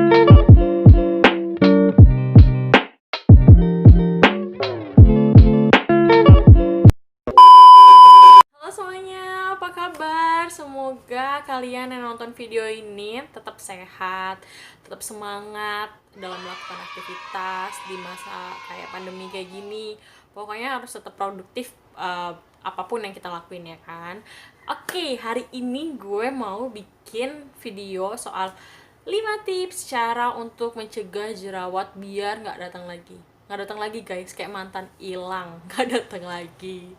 Halo semuanya, apa kabar? Semoga kalian yang nonton video ini tetap sehat, tetap semangat dalam melakukan aktivitas di masa kayak pandemi kayak gini. Pokoknya harus tetap produktif, apapun yang kita lakuin ya kan. Oke, hari ini gue mau bikin video soal 5 tips cara untuk mencegah jerawat biar nggak datang lagi guys, kayak mantan hilang nggak datang lagi.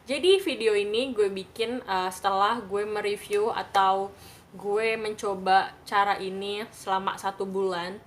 Jadi video ini gue bikin setelah gue mereview atau gue mencoba cara ini selama 1 bulan.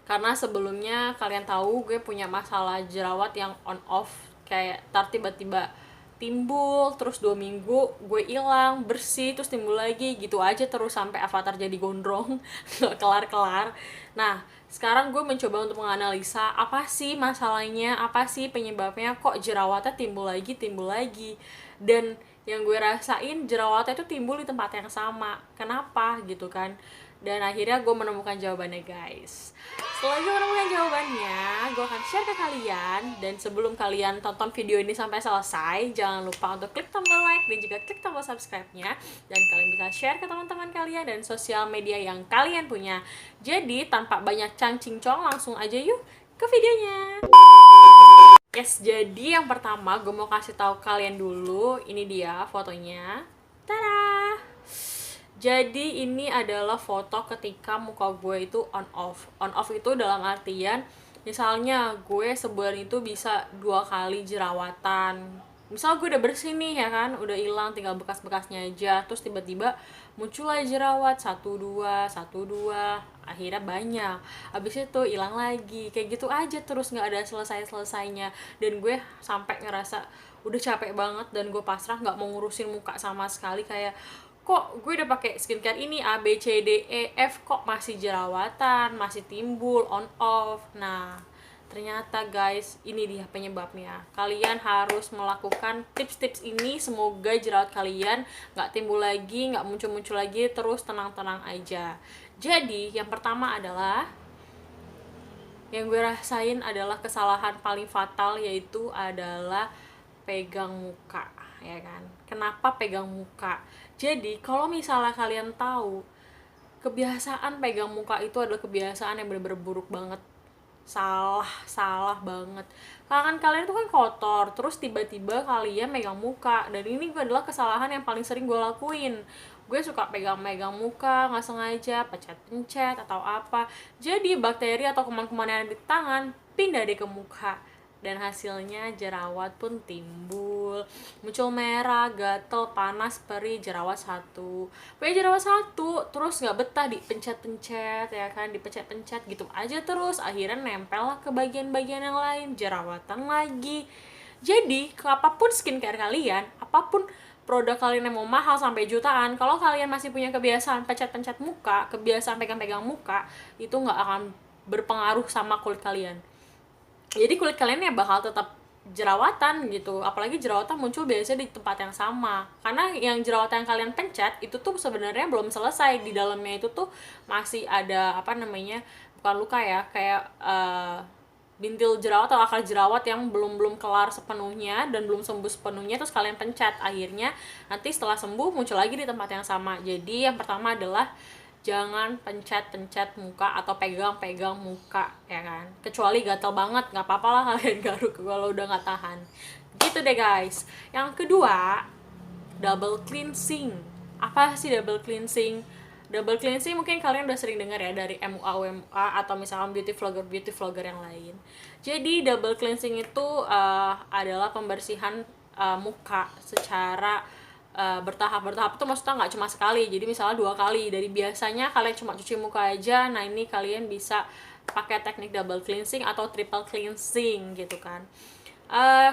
Karena sebelumnya kalian tahu gue punya masalah jerawat yang on off, kayak tiba-tiba timbul, terus 2 minggu gue hilang, bersih, terus timbul lagi, gitu aja terus sampai avatar jadi gondrong, nggak kelar-kelar. Nah, sekarang gue mencoba untuk menganalisa apa sih masalahnya, apa sih penyebabnya kok jerawatnya timbul lagi. Dan yang gue rasain jerawatnya itu timbul di tempat yang sama. Kenapa gitu kan? Dan akhirnya gue menemukan jawabannya guys. Setelah gue menemukan jawabannya, gue akan share ke kalian. Dan sebelum kalian tonton video ini sampai selesai, jangan lupa untuk klik tombol like dan juga klik tombol subscribe-nya. Dan kalian bisa share ke teman-teman kalian dan sosial media yang kalian punya. Jadi tanpa banyak cang-cincong, langsung aja yuk ke videonya. Yes, jadi yang pertama gue mau kasih tahu kalian dulu, ini dia fotonya. Tada! Jadi ini adalah foto ketika muka gue itu on off. On off itu dalam artian misalnya gue sebulan itu bisa 2 kali jerawatan. Misal gue udah bersih nih ya kan, udah hilang tinggal bekas-bekasnya aja, terus tiba-tiba muncul aja jerawat 1 2 akhirnya banyak. Habis itu hilang lagi. Kayak gitu aja terus nggak ada selesai-selesainya. Dan gue sampai ngerasa udah capek banget dan gue pasrah nggak mau ngurusin muka sama sekali, kayak kok gue udah pakai skincare ini A B C D E F kok masih jerawatan, masih timbul on off. Nah, ternyata guys, ini dia penyebabnya. Kalian harus melakukan tips-tips ini, semoga jerawat kalian nggak timbul lagi, nggak muncul-muncul lagi, terus tenang-tenang aja. Jadi, yang pertama adalah yang gue rasain adalah kesalahan paling fatal, yaitu adalah pegang muka, ya kan. Kenapa pegang muka? Jadi kalau misalnya kalian tahu kebiasaan pegang muka itu adalah kebiasaan yang benar-benar buruk banget, salah banget. Karena kan kalian itu kan kotor, terus tiba-tiba kalian megang muka, dan ini adalah kesalahan yang paling sering gue lakuin. Gue suka pegang-megang muka nggak sengaja, pencet-pencet atau apa, jadi bakteri atau kuman-kuman yang ada di tangan pindah deh ke muka, dan hasilnya jerawat pun timbul, muncul merah, gatel, panas, perih, jerawat satu, terus nggak betah dipencet-pencet ya kan, dipencet-pencet gitu aja terus, akhirnya nempel lah ke bagian-bagian yang lain, jerawatan lagi. Jadi apapun skincare kalian, apapun produk kalian yang mau mahal sampai jutaan, kalau kalian masih punya kebiasaan pencet-pencet muka, kebiasaan pegang-pegang muka, itu nggak akan berpengaruh sama kulit kalian. Jadi kulit kalian ya bakal tetap jerawatan gitu, apalagi jerawatan muncul biasanya di tempat yang sama, karena yang jerawatan yang kalian pencet itu tuh sebenarnya belum selesai, di dalamnya itu tuh masih ada apa namanya, bukan luka ya, kayak bintil jerawat atau akar jerawat yang belum kelar sepenuhnya dan belum sembuh sepenuhnya, terus kalian pencet, akhirnya nanti setelah sembuh muncul lagi di tempat yang sama. Jadi yang pertama adalah jangan pencet-pencet muka atau pegang-pegang muka ya kan, kecuali gatel banget nggak apa-apa lah kalian garuk kalau udah nggak tahan gitu deh guys. Yang kedua, double cleansing. Apa sih double cleansing? Double cleansing mungkin kalian udah sering dengar ya dari MUA atau misalnya beauty vlogger yang lain. Jadi double cleansing itu adalah pembersihan muka secara bertahap itu, maksudnya nggak cuma sekali, jadi misalnya 2 kali. Dari biasanya kalian cuma cuci muka aja, nah ini kalian bisa pakai teknik double cleansing atau triple cleansing gitu kan.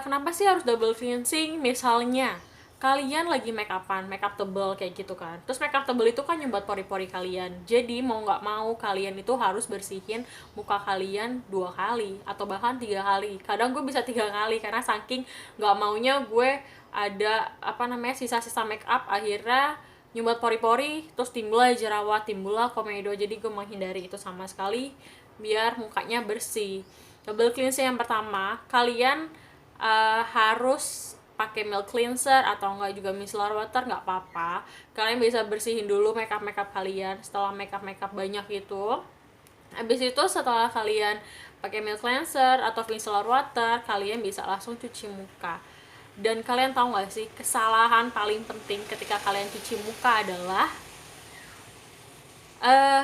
Kenapa sih harus double cleansing? Misalnya kalian lagi make up tebel kayak gitu kan, terus make up tebel itu kan nyumbat pori-pori kalian, jadi mau nggak mau kalian itu harus bersihin muka kalian 2 kali atau bahkan 3 kali. Kadang gue bisa 3 kali karena saking nggak maunya gue ada apa namanya sisa-sisa make up, akhirnya nyumbat pori-pori, terus timbullah jerawat, timbullah komedo. Jadi gue menghindari itu sama sekali biar mukanya bersih. Double cleansing yang pertama, kalian harus pakai milk cleanser atau enggak juga micellar water, nggak apa-apa. Kalian bisa bersihin dulu makeup kalian. Setelah makeup banyak itu, habis itu setelah kalian pakai milk cleanser atau micellar water, kalian bisa langsung cuci muka. Dan kalian tahu nggak sih, kesalahan paling penting ketika kalian cuci muka adalah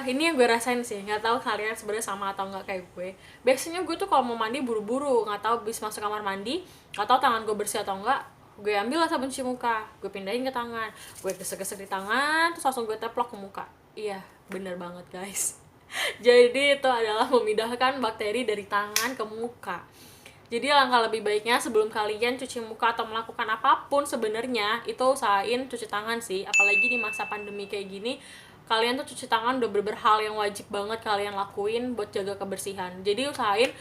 ini yang gue rasain sih, nggak tahu kalian sebenarnya sama atau nggak kayak gue. Biasanya gue tuh kalau mau mandi buru-buru, nggak tahu bis masuk kamar mandi, nggak tahu tangan gue bersih atau enggak, gue ambil lah sabun cuci muka, gue pindahin ke tangan, gue gesek-gesek di tangan, terus langsung gue teplok ke muka. Iya, bener banget guys. Jadi itu adalah memindahkan bakteri dari tangan ke muka. Jadi langkah lebih baiknya sebelum kalian cuci muka atau melakukan apapun sebenarnya itu usahain cuci tangan sih. Apalagi di masa pandemi kayak gini, kalian tuh cuci tangan udah bener-bener hal yang wajib banget kalian lakuin buat jaga kebersihan. Jadi usahain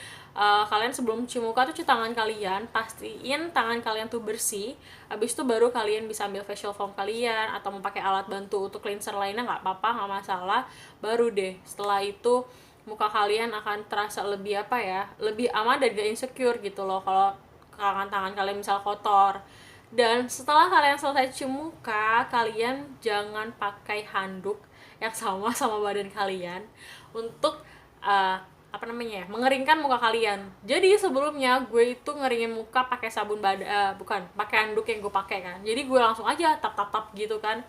kalian sebelum cuci muka tuh cuci tangan kalian, pastiin tangan kalian tuh bersih. Habis itu baru kalian bisa ambil facial foam kalian atau mau pakai alat bantu untuk cleanser lainnya, nggak apa-apa, nggak masalah. Baru deh setelah itu muka kalian akan terasa lebih lebih aman dan gak insecure gitu loh kalau tangan kalian misal kotor. Dan setelah kalian selesai cuci muka, kalian jangan pakai handuk yang sama badan kalian untuk mengeringkan muka kalian. Jadi sebelumnya gue itu ngeringin muka pakai sabun bukan pakai handuk yang gue pakai kan. Jadi gue langsung aja tap gitu kan.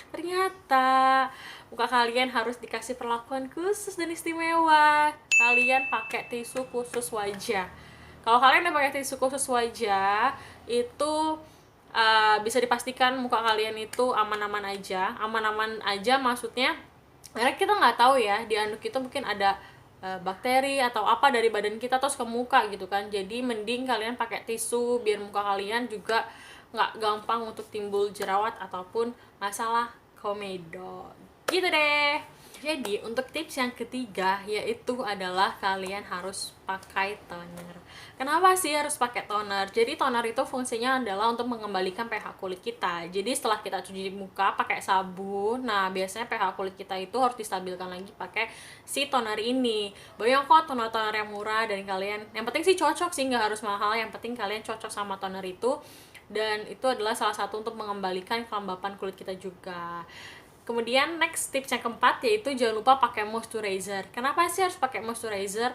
Ternyata muka kalian harus dikasih perlakuan khusus dan istimewa. Kalian pakai tisu khusus wajah. Kalau kalian udah pakai tisu khusus wajah, itu bisa dipastikan muka kalian itu aman-aman aja. Aman-aman aja maksudnya, karena kita nggak tahu ya, di anduk itu mungkin ada bakteri atau apa dari badan kita terus ke muka gitu kan. Jadi mending kalian pakai tisu biar muka kalian juga nggak gampang untuk timbul jerawat ataupun masalah komedo gitu deh. Jadi untuk tips yang ketiga yaitu adalah kalian harus pakai toner. Kenapa sih harus pakai toner? Jadi toner itu fungsinya adalah untuk mengembalikan pH kulit kita. Jadi setelah kita cuci muka pakai sabun, nah biasanya pH kulit kita itu harus distabilkan lagi pakai si toner ini. Banyak kok toner-toner yang murah dan kalian, yang penting sih cocok sih, nggak harus mahal, yang penting kalian cocok sama toner itu. Dan itu adalah salah satu untuk mengembalikan kelembapan kulit kita juga. Kemudian next tips yang keempat yaitu jangan lupa pakai moisturizer. Kenapa sih harus pakai moisturizer?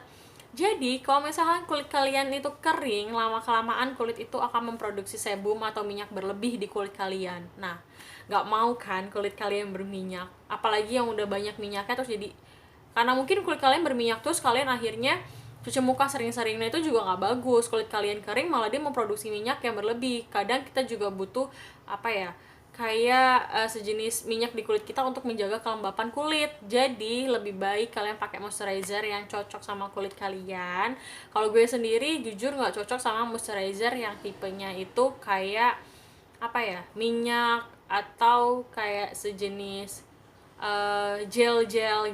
Jadi kalau misalkan kulit kalian itu kering, lama-kelamaan kulit itu akan memproduksi sebum atau minyak berlebih di kulit kalian. Nah, nggak mau kan kulit kalian berminyak, apalagi yang udah banyak minyaknya. Terus jadi, karena mungkin kulit kalian berminyak terus kalian akhirnya cuci muka sering-seringnya itu juga nggak bagus. Kulit kalian kering malah dia memproduksi minyak yang berlebih. Kadang kita juga butuh kayak sejenis minyak di kulit kita untuk menjaga kelembapan kulit. Jadi lebih baik kalian pakai moisturizer yang cocok sama kulit kalian. Kalau gue sendiri jujur nggak cocok sama moisturizer yang tipenya itu kayak minyak atau kayak sejenis gel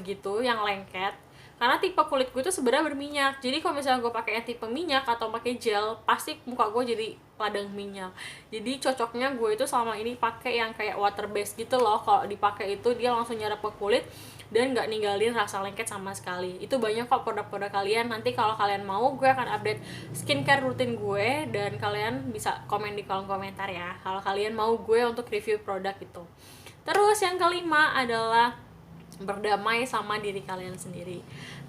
gitu yang lengket. Karena tipe kulit gue tuh sebenarnya berminyak. Jadi kalau misalnya gue pakai yang tipe minyak atau pakai gel, pasti muka gue jadi ladang minyak. Jadi cocoknya gue itu selama ini pakai yang kayak water base gitu loh. Kalau dipakai itu dia langsung nyerap ke kulit dan nggak ninggalin rasa lengket sama sekali. Itu banyak kok produk-produk kalian. Nanti kalau kalian mau, gue akan update skincare rutin gue dan kalian bisa komen di kolom komentar ya kalau kalian mau gue untuk review produk itu. Terus yang kelima adalah berdamai sama diri kalian sendiri.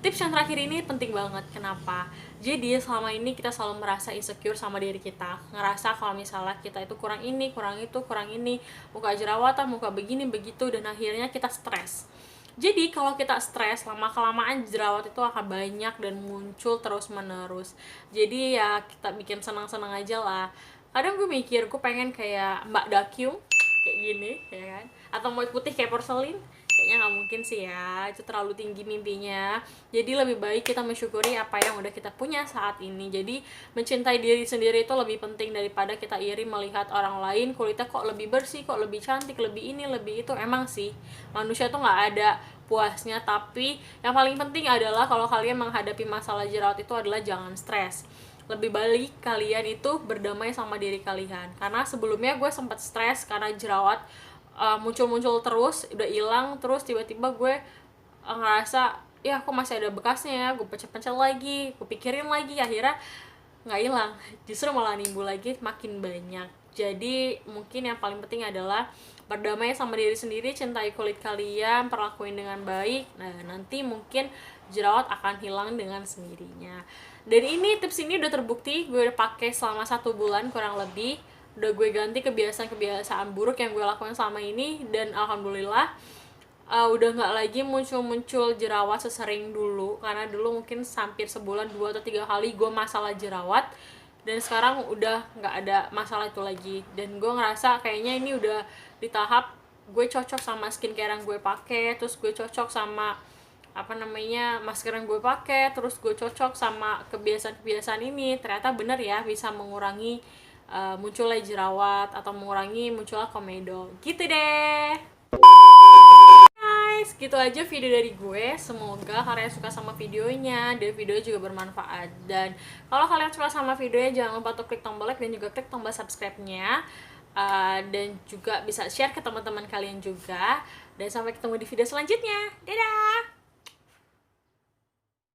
Tips yang terakhir ini penting banget. Kenapa? Jadi selama ini kita selalu merasa insecure sama diri kita, ngerasa kalau misalnya kita itu kurang ini, kurang itu, kurang ini, muka jerawatan, muka begini begitu, dan akhirnya kita stres. Jadi kalau kita stres, lama-kelamaan jerawat itu akan banyak dan muncul terus-menerus. Jadi ya kita bikin senang-senang aja lah. Kadang gue mikir, gue pengen kayak Mbak Dakyung kayak gini, ya kan? Atau mau putih kayak porselin. Kayaknya nggak mungkin sih ya, itu terlalu tinggi mimpinya. Jadi lebih baik kita mensyukuri apa yang udah kita punya saat ini. Jadi mencintai diri sendiri itu lebih penting daripada kita iri melihat orang lain kulitnya kok lebih bersih, kok lebih cantik, lebih ini, lebih itu. Emang sih manusia tuh nggak ada puasnya, tapi yang paling penting adalah kalau kalian menghadapi masalah jerawat itu adalah jangan stres. Lebih baik kalian itu berdamai sama diri kalian. Karena sebelumnya gue sempat stres karena jerawat muncul-muncul terus, udah hilang, terus tiba-tiba gue ngerasa ya aku masih ada bekasnya ya, gue pencet-pencet lagi, gue pikirin lagi, akhirnya nggak hilang, justru malah nimbul lagi makin banyak. Jadi mungkin yang paling penting adalah berdamai sama diri sendiri, cintai kulit kalian, perlakuin dengan baik. Nah, nanti mungkin jerawat akan hilang dengan sendirinya. Dan tips ini udah terbukti, gue udah pakai selama 1 bulan kurang lebih. Udah gue ganti kebiasaan-kebiasaan buruk yang gue lakukan selama ini, dan alhamdulillah udah nggak lagi muncul-muncul jerawat sesering dulu. Karena dulu mungkin hampir sebulan 2 atau 3 kali gue masalah jerawat, dan sekarang udah nggak ada masalah itu lagi. Dan gue ngerasa kayaknya ini udah di tahap gue cocok sama skincare yang gue pakai, terus gue cocok sama masker yang gue pakai, terus gue cocok sama kebiasaan-kebiasaan ini. Ternyata bener ya, bisa mengurangi munculnya jerawat atau mengurangi munculnya komedo gitu deh. Guys, gitu aja video dari gue. Semoga kalian suka sama videonya dan videonya juga bermanfaat. Dan kalau kalian suka sama videonya, jangan lupa untuk klik tombol like dan juga klik tombol subscribe-nya. Dan juga bisa share ke teman-teman kalian juga. Dan sampai ketemu di video selanjutnya. Dadah!